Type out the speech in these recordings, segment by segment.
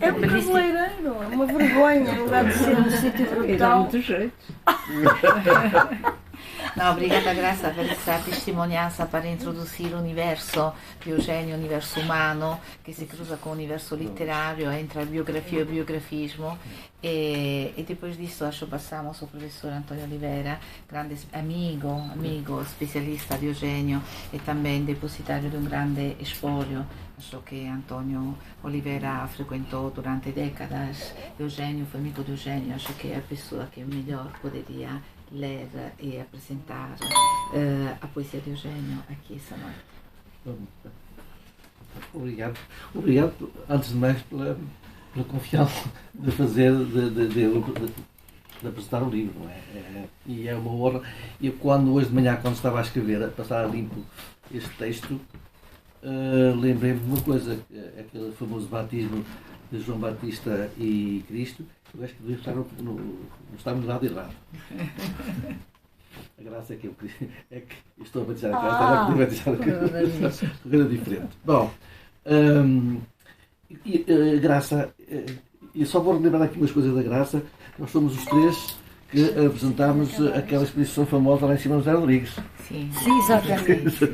É um cabeleireiro, é uma vergonha, no lugar de ser um sítio brutal. Dá muito jeito. No, obrigada Graça per questa testimonianza para introdurre o universo di Eugenio, universo umano che si cruza com o universo literario, entra biografia e biografismo e depois disso acho passamos ao professor Antonio Oliveira, grande amigo, specialista di Eugenio e também depositario di un grande espolio, acho che Antonio Oliveira frequentou durante décadas. Eugenio foi amigo de Eugenio, acho que é a pessoa que melhor poderia ler e apresentar a poesia de Eugenio aqui essa noite. Obrigado. Obrigado, antes de mais, pela confiança de fazer, de apresentar o livro. Não é? E é uma honra. Eu, hoje de manhã, quando estava a escrever, a passar a limpo este texto, lembrei-me de uma coisa, aquele famoso batismo de João Batista e Cristo. Eu acho que devia estar não estamos no lado errado. A graça é que eu estou a batizar a Graça, devia batizar a coisa diferente. Bom, Graça, eu só vou lembrar aqui umas coisas da Graça. Nós somos os três que apresentámos aquela exposição famosa lá em cima do Zé Rodrigues. Sim, Exatamente.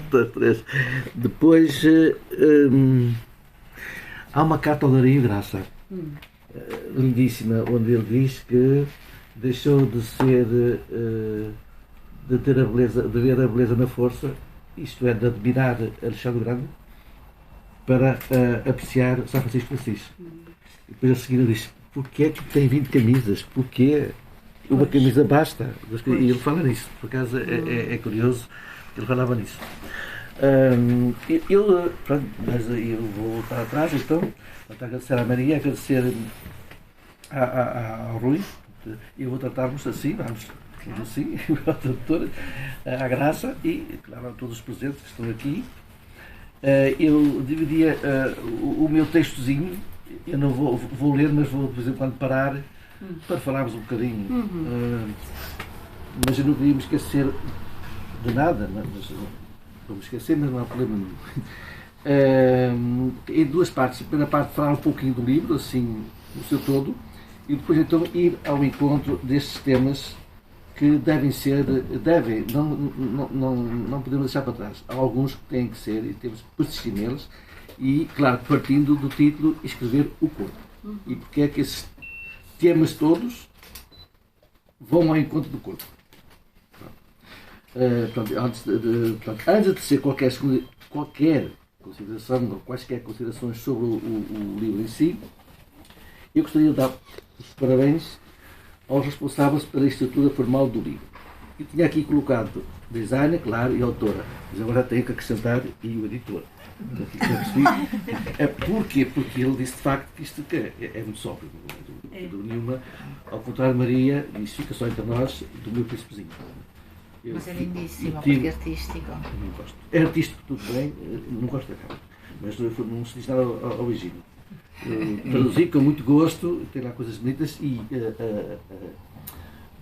Depois há uma carta ao Dario Graça. Lindíssima, onde ele diz que deixou de ser de ter a beleza, de ver a beleza na força, isto é, de admirar Alexandre Grande, para apreciar São Francisco de Assis. E depois a seguir ele diz: porquê é que tem 20 camisas? Porquê uma camisa basta? E ele fala nisso, por acaso é curioso que ele falava nisso. Mas eu vou voltar atrás, então, para agradecer à Maria, agradecer ao Rui, e vou tratar-vos assim, vamos assim, à doutora, à Graça e, claro, a todos os presentes que estão aqui. Eu dividia o meu textozinho, eu não vou ler, mas vou de vez em quando parar para falarmos um bocadinho. Mas eu não queria me esquecer de nada, mas vou me esquecer, mas não há problema nenhum. Em duas partes. A primeira parte, falar um pouquinho do livro, assim, no seu todo, e depois então ir ao encontro destes temas que não podemos deixar para trás. Há alguns que têm que ser e temos que persistir neles e, claro, partindo do título, escrever o corpo. E porque é que esses temas todos vão ao encontro do corpo. Antes de ser qualquer consideração, ou quaisquer considerações sobre o livro em si, eu gostaria de dar os parabéns aos responsáveis pela estrutura formal do livro. Eu tinha aqui colocado designer, claro, e autora, mas agora tenho que acrescentar e o editor. Porquê? Porque ele disse de facto que isto é muito sóbrio, do nenhuma, ao contrário de Maria, isso fica só entre nós, do meu príncipezinho. Mas é lindíssimo, porque é artístico. Não gosto. É artístico, tudo bem, não gosto da capa, mas não se diz nada ao Egílio. Traduzi com muito gosto, tem lá coisas bonitas e,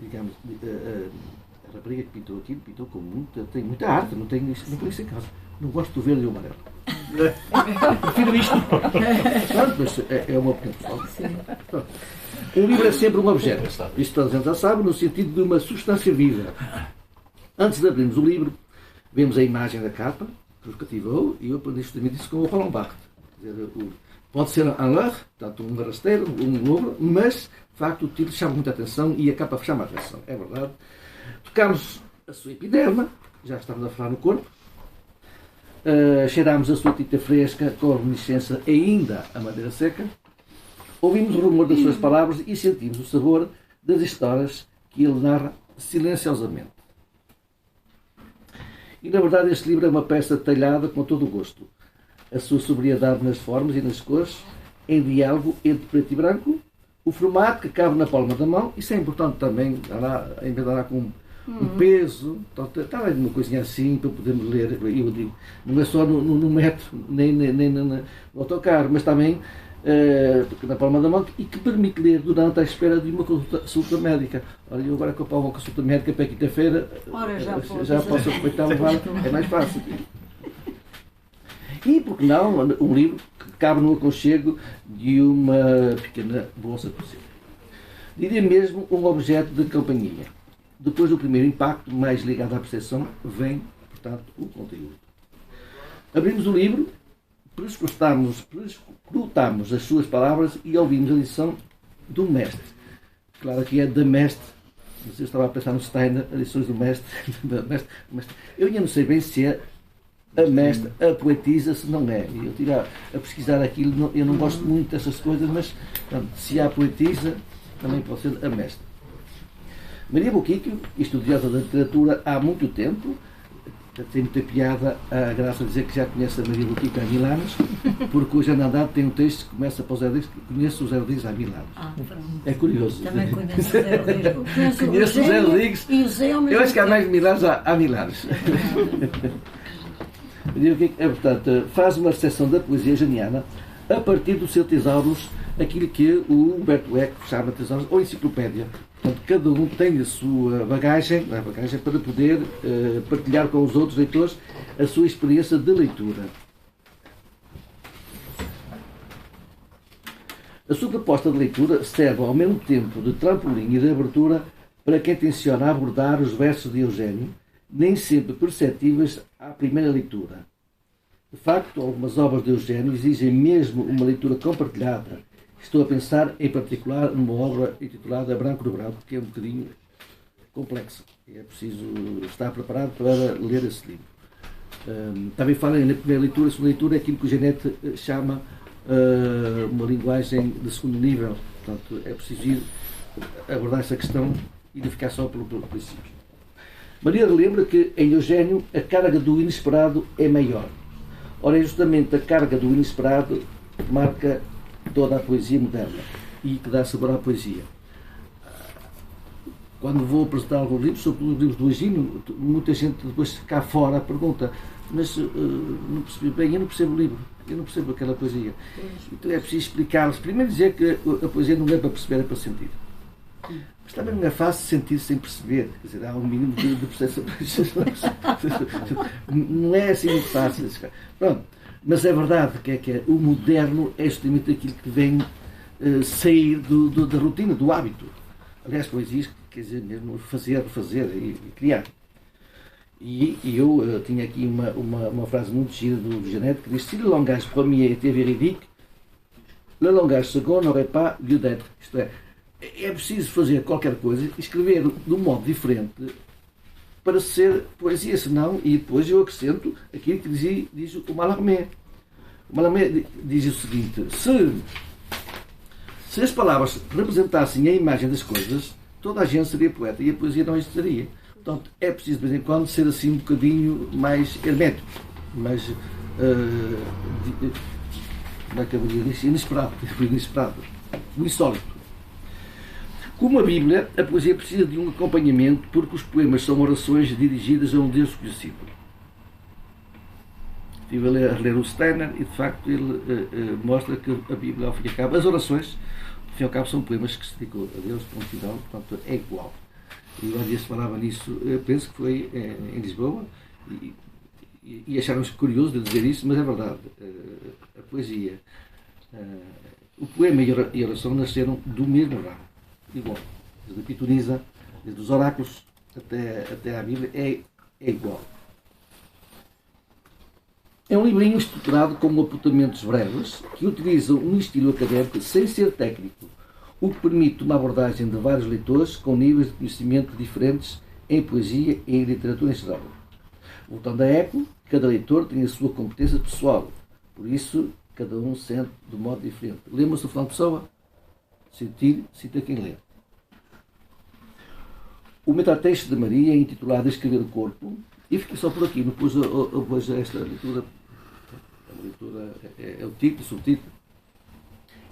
digamos, a rapariga que pintou aquilo, pintou com tem muita arte, não tenho isso em casa. Não gosto do verde e o amarelo. Prefiro isto. Pronto, mas é uma opinião pessoal. Um livro é sempre um objeto. Isto toda a gente já sabe, no sentido de uma substância viva. Antes de abrirmos o livro, vemos a imagem da capa, que nos cativou, e eu aprendi justamente isso com o Roland Barthes. Pode ser un leurre, portanto um rasteiro, um ogro, mas, de facto, o título chama muita atenção e a capa chama a atenção. É verdade. Tocámos a sua epiderma, já estamos a falar no corpo. Cheirámos a sua tinta fresca, com reminiscência ainda a madeira seca. Ouvimos o rumor das suas palavras e sentimos o sabor das histórias que ele narra silenciosamente. E, na verdade, este livro é uma peça detalhada com todo o gosto. A sua sobriedade nas formas e nas cores, em diálogo entre preto e branco, o formato que cabe na palma da mão, isso é importante também, em vez de andar com um peso, está bem uma coisinha assim para podermos ler, eu digo, não é só no metro, nem no autocarro, mas também na palma da mão e que permite ler durante a espera de uma consulta médica. Olha, eu agora comprar uma consulta médica para quinta-feira, já posso aproveitar e levar, é mais fácil. E, porque não, um livro cabe no aconchego de uma pequena bolsa cozinha. Diria mesmo um objeto de companhia. Depois do primeiro impacto, mais ligado à percepção, vem, portanto, o conteúdo. Abrimos o livro, prescrutamos as suas palavras e ouvimos a lição do mestre. Claro que é da mestre. Eu estava a pensar no Steiner, as lições do mestre. Eu ainda não sei bem se é a mestre, a poetisa, se não é. Eu estive a pesquisar aquilo, eu não gosto muito dessas coisas, mas portanto, se há poetisa, também pode ser a mestre. Maria Boquiquio, estudiosa da literatura há muito tempo, tem muita piada a graça de dizer que já conhece a Maria Boquiquio há 1000 anos, porque hoje Ana Andrade tem um texto que começa para o Zé Rodrigues, que conheço o Zé Rodrigues há 1000 anos. É curioso. Também conheço o Zé Rodrigues. Conheço o Zé Rodrigues. Eu acho que há mais de 1000 anos, há 1000 anos. Portanto, faz uma recepção da poesia janiana a partir do seu tesauros, aquilo que o Humberto Eco chama tesauros ou enciclopédia. Portanto, cada um tem a sua bagagem para poder partilhar com os outros leitores a sua experiência de leitura. A sua proposta de leitura serve ao mesmo tempo de trampolim e de abertura para quem tenciona abordar os versos de Eugênio, nem sempre perceptíveis à primeira leitura. De facto, algumas obras de Eugênio exigem mesmo uma leitura compartilhada. Estou a pensar, em particular, numa obra intitulada Branco do Branco, que é um bocadinho complexa. É preciso estar preparado para ler esse livro. Também fala na primeira leitura, a segunda leitura é aquilo que o Genete chama uma linguagem de segundo nível. Portanto, é preciso ir abordar essa questão e não ficar só pelo princípio. Maria relembra que, em Eugênio, a carga do inesperado é maior. Ora, é justamente a carga do inesperado que marca toda a poesia moderna e que dá sabor à poesia. Quando vou apresentar alguns livros, sobretudo os livros do Egino, muita gente depois cá fora pergunta, mas não percebi bem, eu não percebo o livro, eu não percebo aquela poesia. Então é preciso explicar-los. Primeiro dizer que a poesia não é para perceber, é para sentir. Mas também não é fácil sentir sem perceber, quer dizer, há um mínimo de percepção. Não é assim muito fácil. Pronto. Mas é verdade que o moderno é justamente aquilo que vem sair da rotina, do hábito. Aliás, poesias, quer dizer, mesmo fazer, refazer e criar. E eu tinha aqui uma frase muito gira do Genete que diz: "Si le langage premier était véridique, le langage second n'aurait pas lieu d'être." Isto é preciso fazer qualquer coisa, escrever de um modo diferente para ser poesia, senão, e depois eu acrescento aquilo que diz o Mallarmé. O Mallarmé diz o seguinte: se as palavras representassem a imagem das coisas, toda a gente seria poeta e a poesia não existiria. Portanto, é preciso de vez em quando ser assim um bocadinho mais hermético, mais como é que eu diria isso? Inesperado, o insólito. Como a Bíblia, a poesia precisa de um acompanhamento porque os poemas são orações dirigidas a um Deus conhecido. Estive a ler o Steiner e, de facto, ele mostra que a Bíblia, ao fim e ao cabo, as orações, ao fim e ao cabo, são poemas que se dedicam a Deus, ponto final, portanto, é igual. E um dia se falava nisso, eu penso que foi em Lisboa, e acharam-se curioso de dizer isso, mas é verdade. A poesia, o poema e a oração nasceram do mesmo ramo. Igual. Desde a Pitonisa, desde os oráculos até à Bíblia, é igual. É um livrinho estruturado com apontamentos breves que utilizam um estilo académico sem ser técnico, o que permite uma abordagem de vários leitores com níveis de conhecimento diferentes em poesia e em literatura em geral. Voltando a Eco, cada leitor tem a sua competência pessoal, por isso cada um sente de um modo diferente. Lembra-se do Fernando Pessoa? Sentir, cita quem lê. O metatexto de Maria é intitulado Escrever o Corpo, e fiquei só por aqui, depois esta leitura, a leitura é o título, o subtítulo.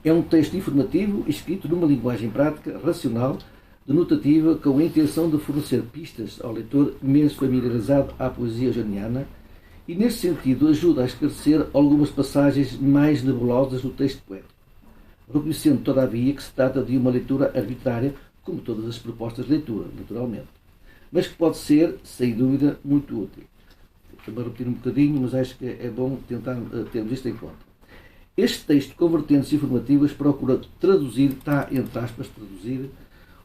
É um texto informativo escrito numa linguagem prática, racional, denotativa, com a intenção de fornecer pistas ao leitor menos familiarizado à poesia eugeniana e, nesse sentido, ajuda a esclarecer algumas passagens mais nebulosas do texto poético, reconhecendo, todavia, que se trata de uma leitura arbitrária, como todas as propostas de leitura, naturalmente, mas que pode ser, sem dúvida, muito útil. Estou a repetir um bocadinho, mas acho que é bom tentar termos isto em conta. Este texto, com vertentes informativas, procura traduzir, está entre aspas, traduzir,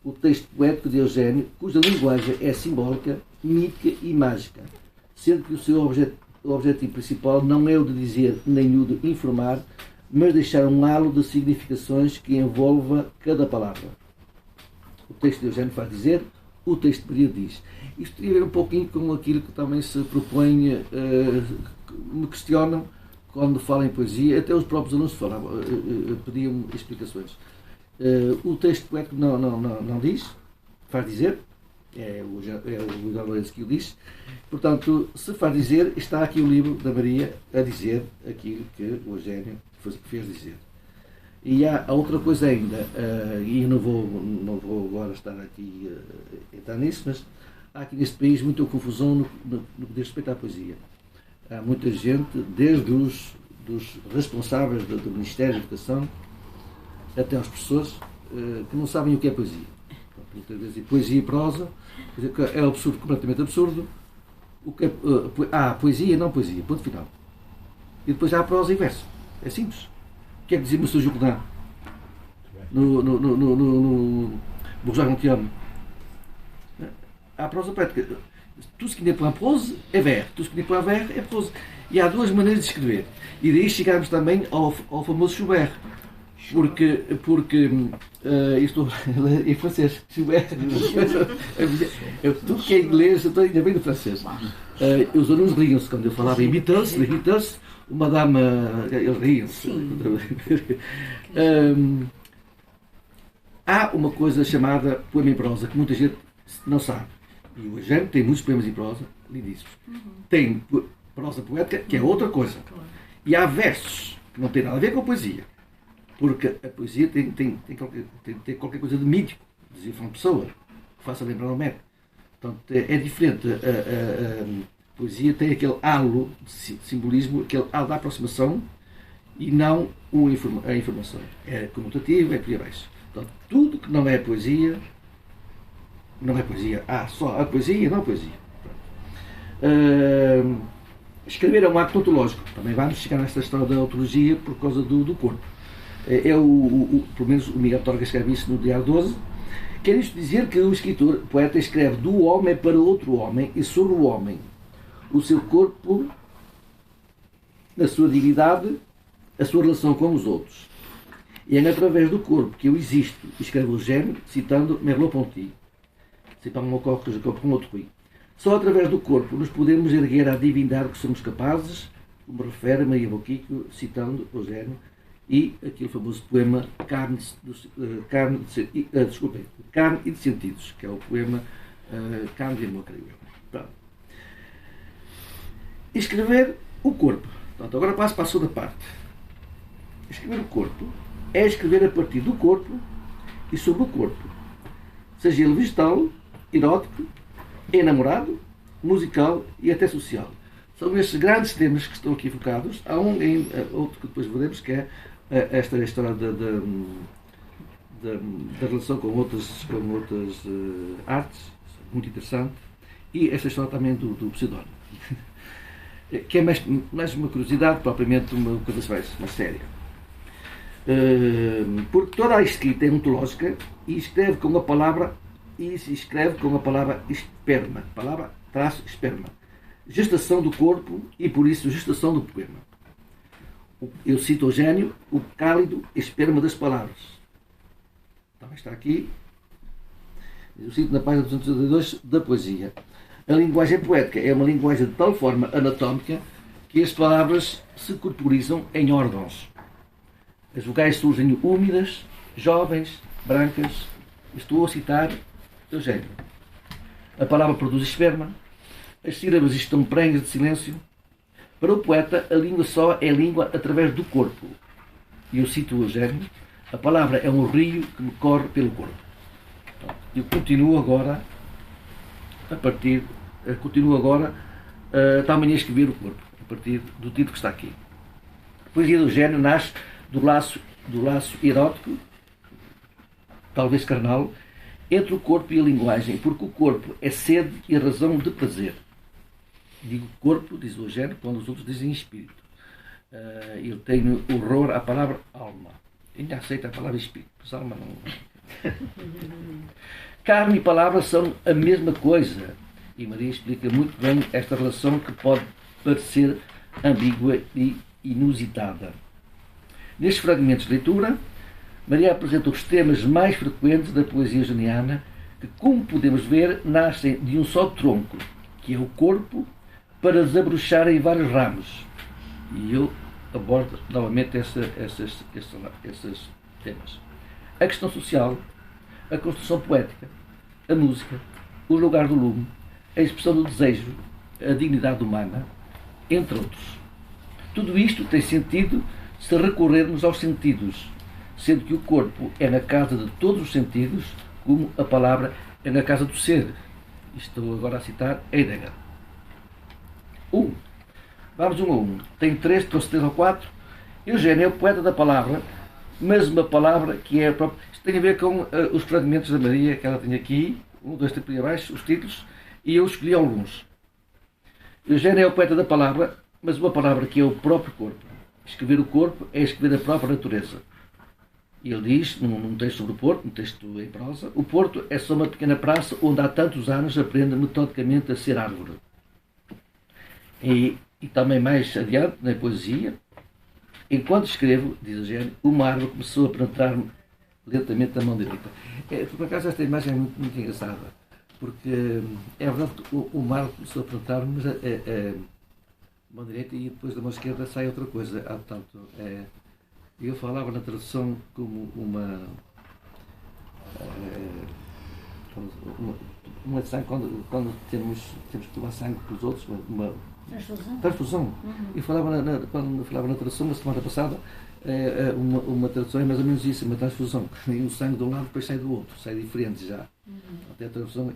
o texto poético de Eugênio, cuja linguagem é simbólica, mítica e mágica, sendo que o seu objetivo principal não é o de dizer nem o de informar, mas deixar um halo de significações que envolva cada palavra. O texto de Eugênio faz dizer, o texto de Maria diz. Isto tem a ver um pouquinho com aquilo que também se propõe, me questionam quando falam em poesia, até os próprios alunos pediam explicações. O texto poético não diz, faz dizer, é o Miguel Lourenço que o diz, portanto, se faz dizer, está aqui o livro da Maria a dizer aquilo que o Eugênio fez dizer. E há outra coisa ainda, e não vou agora estar aqui a entrar nisso, mas há aqui neste país muita confusão no que diz respeito à poesia. Há muita gente, desde dos responsáveis do Ministério da Educação até aos professores, que não sabem o que é poesia. Muitas vezes, poesia e prosa é absurdo, completamente absurdo. Poesia e não poesia, ponto final. E depois há prosa e verso. É simples. O que é que dizia o Sr. Jocodin no Bourgeois Gontiano? Há prosa poética. Tout ce qui n'est point prose é vers, tout ce qui n'est point vers é prose. E há duas maneiras de escrever. E daí chegarmos também ao famoso Schubert. Porque isto em francês, Schubert, tudo que é inglês, eu estou ainda bem no francês. Os alunos riam-se quando eu falava em Beatles, uma dama, eles riam-se. Há uma coisa chamada poema em prosa, que muita gente não sabe. E o Eugênio tem muitos poemas em prosa, lindíssimos. Tem prosa poética, que é outra coisa. E há versos, que não têm nada a ver com a poesia. Porque a poesia tem que ter qualquer coisa de mítico, dizia uma pessoa, que faça lembrar o médico. Portanto, é diferente. A poesia tem aquele halo de simbolismo, aquele halo da aproximação e não a informação. É comutativo, é por aí abaixo. Portanto, tudo que não é poesia, não é poesia. Há só a poesia e não a poesia. Escrever é um acto ontológico. Também vamos chegar nesta história da ontologia por causa do corpo. Pelo menos o Miguel Torga escreve isso no Diário 12. Quer isto dizer que o escritor, o poeta, escreve do homem para outro homem e sobre o homem, o seu corpo, a sua dignidade, a sua relação com os outros. E é através do corpo que eu existo, escreve o Eugênio, citando Merleau-Ponty. C'est pas mon corps que je comprends autrui. Só através do corpo nos podemos erguer à divindade que somos capazes, como refere Maria Boquico, citando Eugênio, e aquele famoso poema Carne e de Sentidos, que é o poema Carne de Amor, creio eu. Escrever o corpo. Portanto, agora passo para a segunda parte. Escrever o corpo é escrever a partir do corpo e sobre o corpo, seja ele vegetal, erótico, enamorado, musical e até social. São estes grandes temas que estão aqui focados. Há outro que depois veremos, que é esta história da relação com outras artes, muito interessante, e esta história também do pseudónimo, que é mais uma curiosidade, propriamente uma coisa mais séria. Porque toda a escrita é ontológica e escreve com a palavra esperma, palavra-esperma, gestação do corpo e por isso gestação do poema. Eu cito Eugênio, o cálido esperma das palavras. Também está aqui. Eu cito na página 282 da poesia. A linguagem poética é uma linguagem de tal forma anatómica que as palavras se corporizam em órgãos. As vogais surgem úmidas, jovens, brancas. Estou a citar Eugênio. A palavra produz esperma. As sílabas estão prenhas de silêncio. Para o poeta, a língua só é língua através do corpo. E eu cito o Eugênio. A palavra é um rio que me corre pelo corpo. Eu continuo agora também a escrever o corpo, a partir do título que está aqui. A poesia do Eugênio nasce do laço erótico, talvez carnal, entre o corpo e a linguagem, porque o corpo é sede e razão de prazer. Digo corpo, diz o Eugênio, quando os outros dizem espírito. Eu tenho horror à palavra alma. Ainda aceito a palavra espírito, mas alma não. Carne e palavra são a mesma coisa. E Maria explica muito bem esta relação que pode parecer ambígua e inusitada. Nestes fragmentos de leitura, Maria apresenta os temas mais frequentes da poesia joniana que, como podemos ver, nascem de um só tronco, que é o corpo, para desabrochar em vários ramos. E eu abordo novamente esses temas. A questão social, a construção poética, a música, o lugar do lume, a expressão do desejo, a dignidade humana, entre outros. Tudo isto tem sentido se recorrermos aos sentidos, sendo que o corpo é na casa de todos os sentidos, como a palavra é na casa do ser. Estou agora a citar Heidegger. Vamos um a um. Tem 3, trouxe 3 ou 4. Eugênio é o poeta da palavra, mas uma palavra que é a própria. Isto tem a ver com os fragmentos da Maria que ela tem aqui, 1, 2, 3 abaixo, os títulos, e eu escolhi alguns. Eugênio é o poeta da palavra, mas uma palavra que é o próprio corpo. Escrever o corpo é escrever a própria natureza. E ele diz, num texto sobre o Porto, num texto em prosa, o Porto é só uma pequena praça onde há tantos anos aprende metodicamente a ser árvore. E também mais adiante, na poesia, enquanto escrevo, diz Eugênio, uma árvore começou a penetrar-me lentamente na mão direita. Por acaso esta imagem é muito engraçada, porque é verdade que uma árvore começou a penetrar-me, mas a mão direita e depois da mão esquerda sai outra coisa. Portanto, eu falava na tradução como uma sangue, quando temos que tomar sangue pelos outros, uma transfusão. E quando falava na tradução, na semana passada, uma tradução é mais ou menos isso, uma transfusão. E o sangue de um lado depois sai do outro, sai diferente já. Até a transfusão.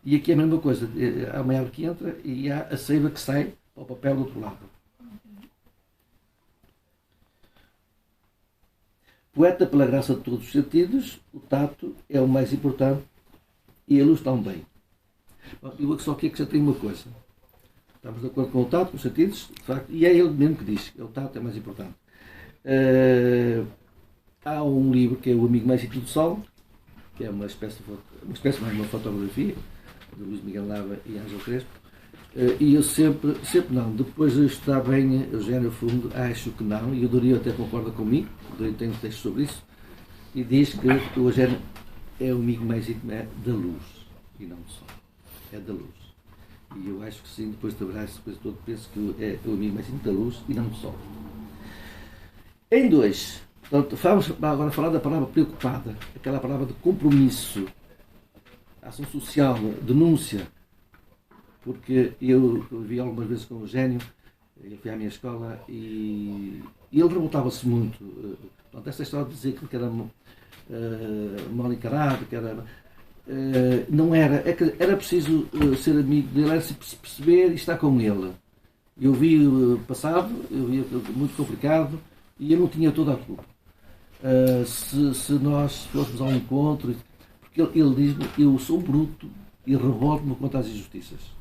E aqui é a mesma coisa, há uma árvore que entra e há a seiva que sai para o papel do outro lado. Poeta pela graça de todos os sentidos, o tato é o mais importante e a luz também. Eu só aqui que já tenho uma coisa. Estamos de acordo com o tato, com os sentidos, de facto, e é ele mesmo que diz que o tato é mais importante. Há um livro que é O Amigo Mais Íntimo do Sol, que é uma espécie mais uma fotografia, de Luís Miguel Nava e Ângelo Crespo, e eu sempre não, depois de estudar bem Eugênio Fundo, acho que não, e o Dorio até concorda comigo, o Dorio tem um texto sobre isso, e diz que o Eugênio é o amigo mais íntimo da luz, e não do sol, é da luz. E eu acho que sim, depois de trabalhar essa coisa toda, penso que é o amigo mais íntimo da luz e não do sol. Em 2, portanto, vamos agora falar da palavra preocupada, aquela palavra de compromisso, ação social, denúncia, porque eu vi algumas vezes com o Eugênio, ele foi à minha escola e ele revoltava-se muito. Portanto, essa história de dizer que era mal encarado, que era. Não era. Era preciso ser amigo dele, era se perceber e estar com ele. Eu vi passado, eu vi muito complicado e eu não tinha toda a culpa. Se nós fôssemos ao encontro, porque ele diz-me, eu sou bruto e revolto-me contra as injustiças.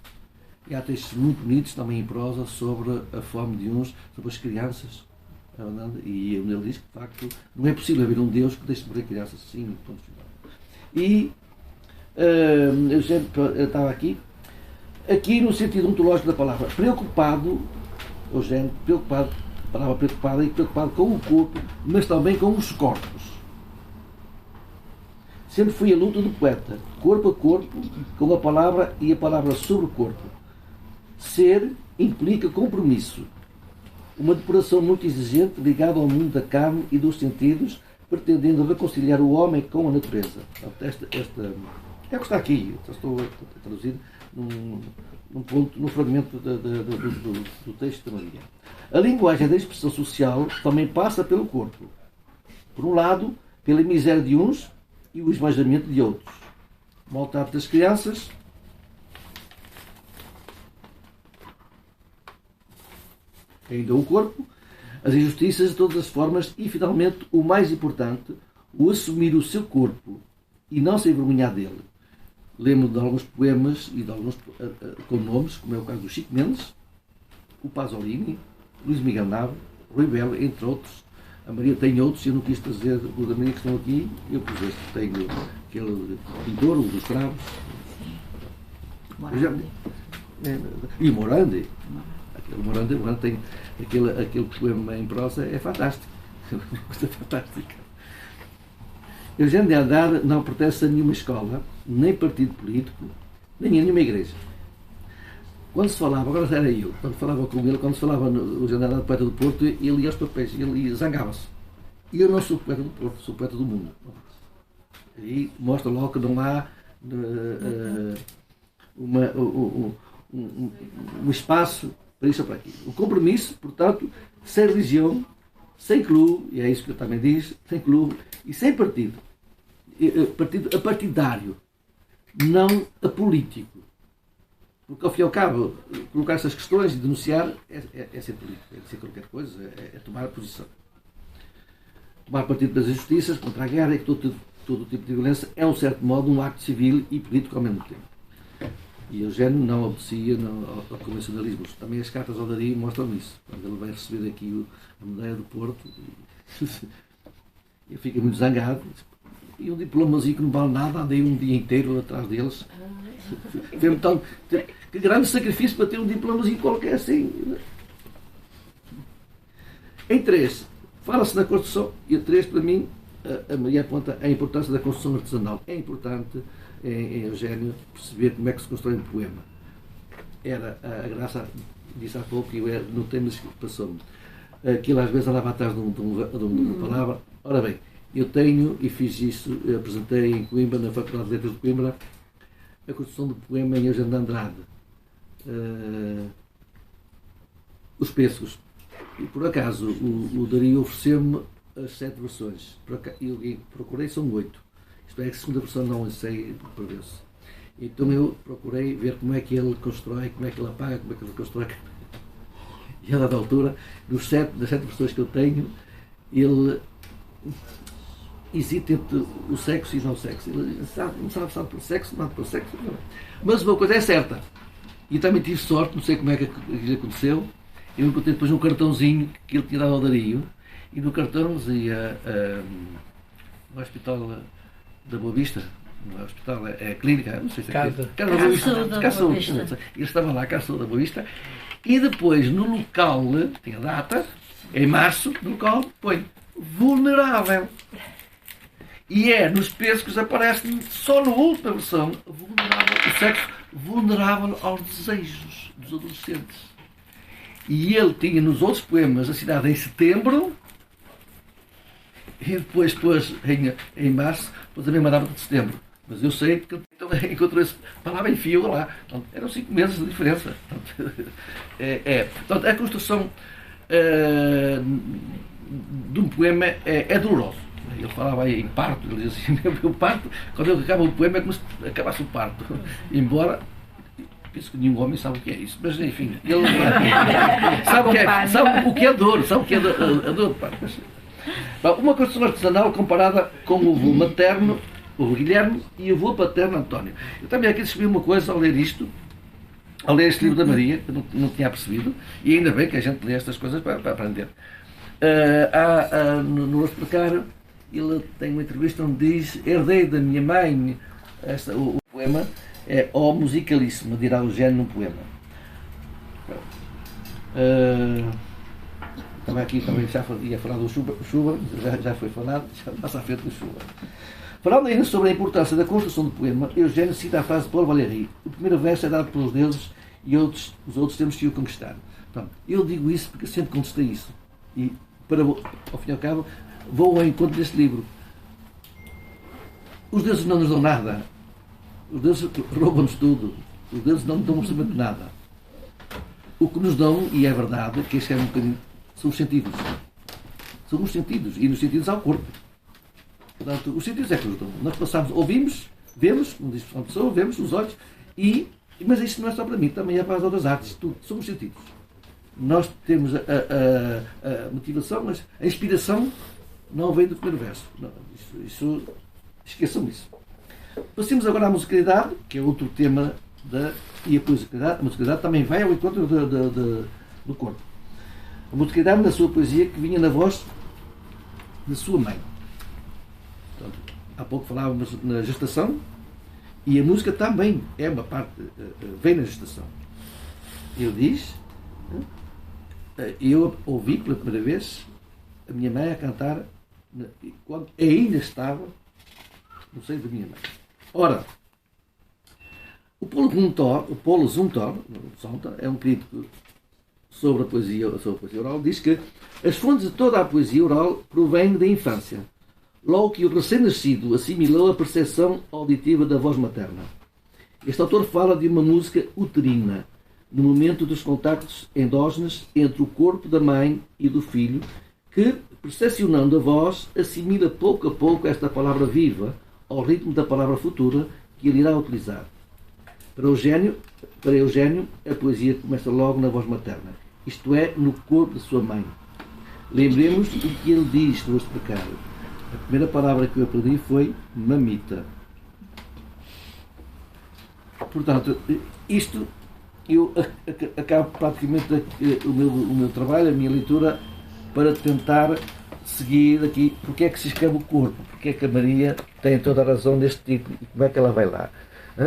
E há textos muito bonitos também em prosa sobre a fome de uns, sobre as crianças. E ele diz que, de facto, não é possível haver um Deus que deixe morrer crianças assim, ponto final. E eu estava aqui no sentido ontológico da palavra preocupado, Eugênio, preocupado, a palavra preocupada, e preocupado com o corpo, mas também com os corpos. Sempre foi a luta do poeta, corpo a corpo, com a palavra e a palavra sobre o corpo. Ser implica compromisso, uma depuração muito exigente ligada ao mundo da carne e dos sentidos, pretendendo reconciliar o homem com a natureza. Esta é o que está aqui, estou a traduzir num ponto, num fragmento do texto da Maria. A linguagem da expressão social também passa pelo corpo. Por um lado, pela miséria de uns e o esbanjamento de outros. O maltrato das crianças, ainda o corpo, as injustiças de todas as formas e, finalmente, o mais importante, o assumir o seu corpo e não se envergonhar dele. Lembro de alguns poemas e de alguns com nomes, como é o caso do Chico Mendes, o Pasolini, Luís Miguel Nava, Rui Belo, entre outros. A Maria tem outros, eu não quis trazer o da Maria que estão aqui, eu pus este. Tenho aquele pintor, o dos Cravos. E o Morandi. O Morandi tem aquele poema em prosa, é fantástico. Uma coisa fantástica. Eugênio de Andrade não pertence a nenhuma escola, nem partido político, nem a nenhuma igreja. Quando se falava, agora era eu, quando falava com ele, quando se falava no Eugênio de Andrade, poeta do Porto, ele lia os papéis, ele zangava-se. E eu não sou poeta do Porto, sou poeta do mundo. E mostra logo que não há um espaço para isso ou para aquilo. O compromisso, portanto, sem religião, sem clube, e é isso que eu também diz, sem clube e sem partido. Partido apartidário, não apolítico. Porque, ao fim e ao cabo, colocar essas questões e denunciar é ser político, é dizer qualquer coisa, é tomar posição. Tomar partido das injustiças, contra a guerra e todo tipo de violência é, um certo modo, um acto civil e político ao mesmo tempo. E Eugênio não obedecia ao convencionalismo. Também as cartas ao Dari mostram isso. Quando ele vai receber aqui a medalha do Porto, ele fica muito zangado. E um diplomazinho que não vale nada, andei um dia inteiro atrás deles. Então, que grande sacrifício para ter um diplomazinho qualquer assim. Em 3, fala-se na construção, e a 3, para mim, a Maria aponta a importância da construção artesanal. É importante, em Eugênio, perceber como é que se constrói um poema. Era a Graça, disse há pouco, e eu no tema que passou-me. Aquilo às vezes andava atrás de uma palavra. Ora bem, eu tenho, e fiz isso, eu apresentei em Coimbra, na Faculdade de Letras de Coimbra, a construção do poema em Eugênio de Andrade. Os Pêssegos. E por acaso o Dari ofereceu-me as 7 versões. Eu procurei, são 8. Isto é, que a segunda versão não sei por vezes. Então eu procurei ver como é que ele constrói, como é que ele apaga, como é que ele constrói. E a dada altura, das 7 versões que eu tenho, ele hesita entre o sexo e não o sexo. Ele não sabe pelo sexo, não pelo sexo. Não. Mas uma coisa é certa. E também tive sorte, não sei como é que aconteceu. Eu encontrei depois um cartãozinho que ele tinha dado ao Dario. E no cartão dizia no Hospital da Boa Vista. No hospital, é a clínica, não sei se é Casa da Boa Vista. Ele estava lá, Casa da Boa Vista. E depois, no local, tinha data, em março, no local, põe vulnerável. E nos Pêssegos aparece só na última versão, vulnerável, o sexo vulnerável aos desejos dos adolescentes. E ele tinha nos outros poemas assinado em setembro, e depois pôs em março, depois também mandava de setembro. Mas eu sei porque então, encontrou essa palavra em fio lá. Então, eram 5 meses de diferença. Portanto, a construção de um poema é doloroso. Ele falava aí em parto, ele dizia assim, eu parto, quando ele acaba o poema é como se acabasse o parto. Embora, penso que nenhum homem sabe o que é isso, mas enfim, ele sabe o que é dor, sabe o que é a dor de parto. Uma construção artesanal comparada com o avô materno, o Guilherme, e o avô paterno, António. Eu também aqui descobri uma coisa ao ler isto, ao ler este livro da Maria, que eu não tinha percebido, e ainda bem que a gente lê estas coisas para aprender. No Explicar, ele tem uma entrevista onde diz: herdei da minha mãe, o poema é O Musicalíssimo, dirá o Eugênio num poema. Também aqui já ia falar do Chuva, já foi falado, já passa à frente do Chuva. Falando ainda sobre a importância da construção do poema, Eugênio cita a frase de Paul Valéry: o primeiro verso é dado pelos deuses e os outros temos que o conquistar. Então, eu digo isso porque sempre contestei isso. E, ao fim e ao cabo, vou ao encontro deste livro. Os deuses não nos dão nada. Os deuses roubam-nos tudo. Os deuses não nos dão absolutamente nada. O que nos dão, e é verdade, que este é um bocadinho, são os sentidos. São os sentidos. E nos sentidos há o corpo. Portanto, os sentidos é que nos dão. Nós passamos, ouvimos, vemos, como diz a pessoa, vemos os olhos, mas isto não é só para mim, também é para as outras artes. Tudo. São os sentidos. Nós temos a motivação, mas a inspiração não vem do primeiro verso. Não, esqueçam isso. Passemos agora à musicalidade, que é outro tema e a musicalidade também vai ao encontro do corpo. A musicalidade da sua poesia que vinha na voz da sua mãe. Portanto, há pouco falávamos na gestação, e a música também é uma parte, vem na gestação. Ele diz, eu ouvi pela primeira vez a minha mãe a cantar quando ainda estava no seio da minha mãe. Ora, o Paulo Zumthor é um crítico sobre a poesia oral, diz que as fontes de toda a poesia oral provêm da infância, logo que o recém-nascido assimilou a percepção auditiva da voz materna. Este autor fala de uma música uterina, no momento dos contactos endógenos entre o corpo da mãe e do filho, que, percepcionando a voz, assimila pouco a pouco esta palavra viva ao ritmo da palavra futura que ele irá utilizar. Para Eugênio, a poesia começa logo na voz materna, isto é, no corpo de sua mãe. Lembremos o que ele diz no explicar. A primeira palavra que eu aprendi foi mamita. Portanto, isto, eu acabo praticamente o meu trabalho, a minha leitura, para tentar seguir aqui porque é que se escreve o corpo, porque é que a Maria tem toda a razão neste título e como é que ela vai lá.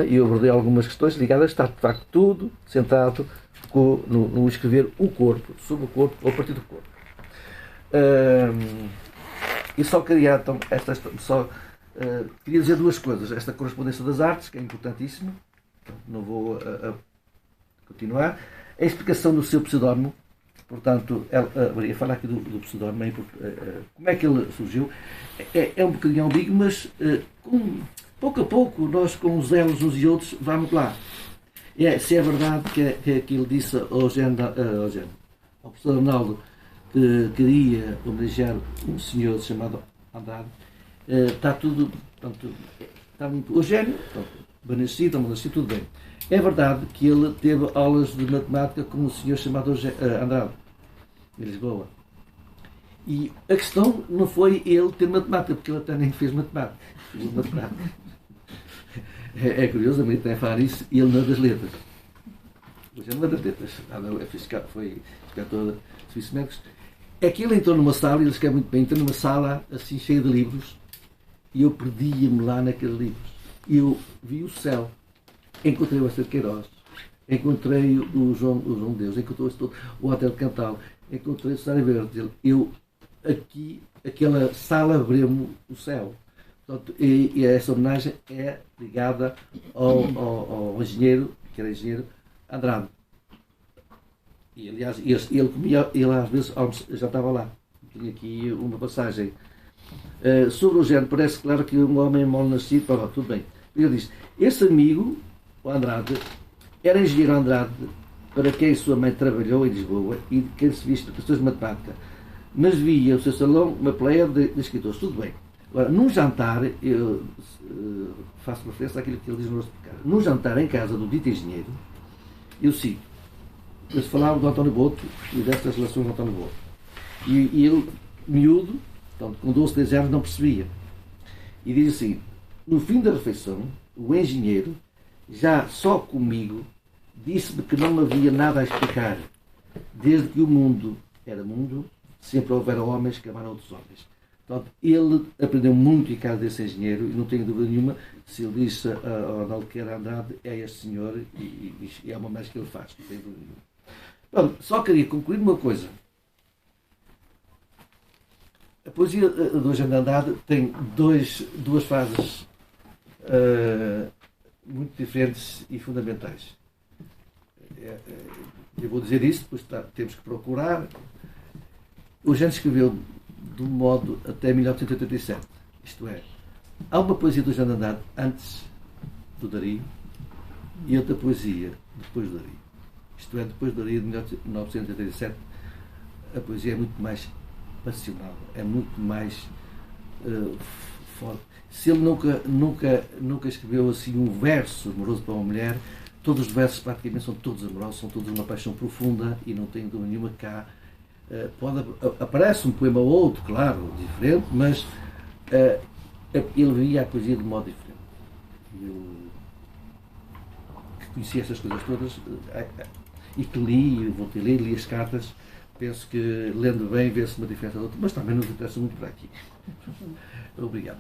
E eu abordei algumas questões ligadas, está de facto tudo centrado no escrever o corpo, sobre o corpo, ou a partir do corpo. E só queria, então, queria dizer duas coisas. Esta correspondência das artes, que é importantíssima, não vou continuar. A explicação do seu pseudónimo, portanto, Maria fala aqui do pseudónimo, como é que ele surgiu. É um bocadinho ambíguo, mas pouco a pouco, nós com os elos uns e outros, vamos lá. Se é verdade que ele disse ao professor Arnaldo que queria homenagear um senhor chamado Andrade, está tudo, portanto, está muito Eugênio, Benascido, tudo bem. É verdade que ele teve aulas de matemática com um senhor chamado Andrade, em Lisboa. E a questão não foi ele ter matemática, porque ele até nem fez matemática. É curioso, a Maria tem a falar isso, e ele não é das letras. Hoje não é das letras. Foi inspetor de serviços médicos. É que ele entrou numa sala, e ele escreve muito bem, entrou numa sala assim cheia de livros, e eu perdia-me lá naqueles livros. E eu vi o céu, encontrei o Astrid Queiroz, encontrei o João Deus, encontrei o Hotel de Cantal, encontrei o Cesário Verde. Aquela sala abriu-me o céu. Portanto, e essa homenagem é ligada ao engenheiro, que era engenheiro Andrade. E, aliás, ele às vezes já estava lá. Tinha aqui uma passagem. Sobre o género, parece claro que um homem mal nascido, tudo bem. Ele diz, esse amigo, o Andrade, era engenheiro Andrade, para quem sua mãe trabalhou em Lisboa e de quem se viu questões de matemática. Mas via o seu salão uma pleia de escritores, tudo bem. Agora, num jantar, eu faço referência àquilo que ele diz no nosso pecado. Num jantar em casa do dito engenheiro, eu cito, eles falavam do António Boto e destas relações do António Boto. E ele, miúdo, portanto, com 12, 13 anos, não percebia. E diz assim, no fim da refeição, o engenheiro, já só comigo, disse-me que não havia nada a explicar. Desde que o mundo era mundo, sempre houveram homens que amaram outros homens. Portanto, ele aprendeu muito em casa desse engenheiro, e não tenho dúvida nenhuma, se ele disse ao Arnaldo que era Andrade, é este senhor, e é uma mais que ele faz, não tenho dúvida nenhuma. Pronto, só queria concluir uma coisa. A poesia do Eugênio Andrade tem duas fases muito diferentes e fundamentais. Eu vou dizer isso, depois temos que procurar. O Eugênio escreveu de um modo até 1987. Isto é, há uma poesia do Eugênio Andrade antes do Dario e outra poesia depois do Dario. Isto é, depois do Dario de 1987, a poesia é muito mais passional, é muito mais forte. Se ele nunca escreveu assim um verso amoroso para uma mulher, todos os versos praticamente são todos amorosos, são todos uma paixão profunda, e não tenho dúvida nenhuma que há. Aparece um poema ou outro, claro, diferente, mas ele via a poesia de um modo diferente. Eu que conheci essas coisas todas e que li as cartas, penso que, lendo bem, vê-se uma diferença da outra, mas também nos interessa muito para aqui. Obrigado.